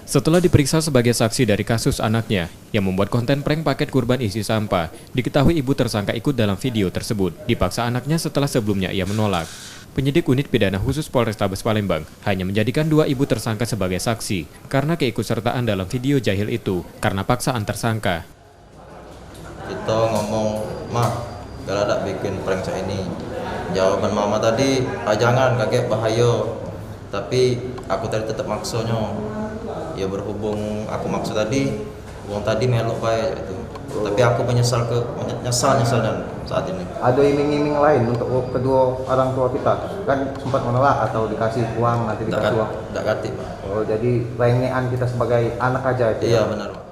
Setelah diperiksa sebagai saksi dari kasus anaknya yang membuat konten prank paket kurban isi sampah, diketahui ibu tersangka ikut dalam video tersebut. Dipaksa anaknya setelah sebelumnya ia menolak. Penyidik Unit Pidana Khusus Polrestabes Palembang hanya menjadikan 2 ibu tersangka sebagai saksi karena keikutsertaan dalam video jahil itu karena paksaan tersangka. Kita ngomong, "Ma, gak ada bikin prank saya ini." Jawaban mama tadi, jangan, kakek bahaya." Tapi aku tadi tetap maksudnya. Ya berhubung aku maksud tadi, uang tadi melok baik itu. Tapi aku menyesal dan saat ini. Ada iming-iming lain untuk kedua orang tua kita? Kan sempat menolak atau dikasih uang, nanti dikasih uang? Tidak ganti, Pak. Oh, jadi rengean kita sebagai anak aja itu? Iya, benar, Pak.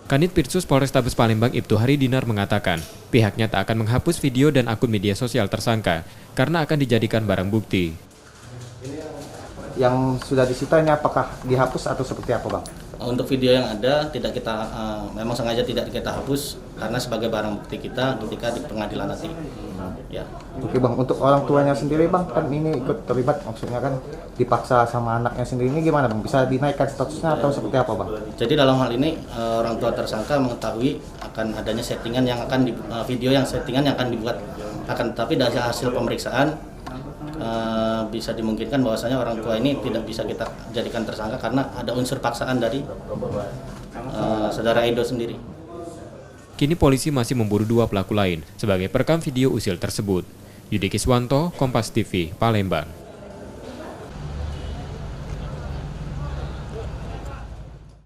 Kanit Pirsus Polrestabes Palembang Ibtu Hari Dinar mengatakan, pihaknya tak akan menghapus video dan akun media sosial tersangka karena akan dijadikan barang bukti. Yang sudah disita ini apakah dihapus atau seperti apa, Bang? Untuk video yang ada tidak kita memang sengaja tidak kita hapus karena sebagai barang bukti kita ketika di pengadilan nanti. Ya. Oke, Bang, untuk orang tuanya sendiri, Bang, kan ini ikut terlibat, maksudnya kan dipaksa sama anaknya sendiri, ini gimana, Bang? Bisa dinaikkan statusnya atau seperti apa, Bang? Jadi dalam hal ini orang tua tersangka mengetahui akan adanya settingan yang akan video yang settingan yang akan dibuat, akan tetapi dari hasil pemeriksaan bisa dimungkinkan bahwasanya orang tua ini tidak bisa kita jadikan tersangka karena ada unsur paksaan dari saudara Edo sendiri. Kini polisi masih memburu 2 pelaku lain sebagai perekam video usil tersebut. Yudi Kiswanto, Kompas TV, Palembang.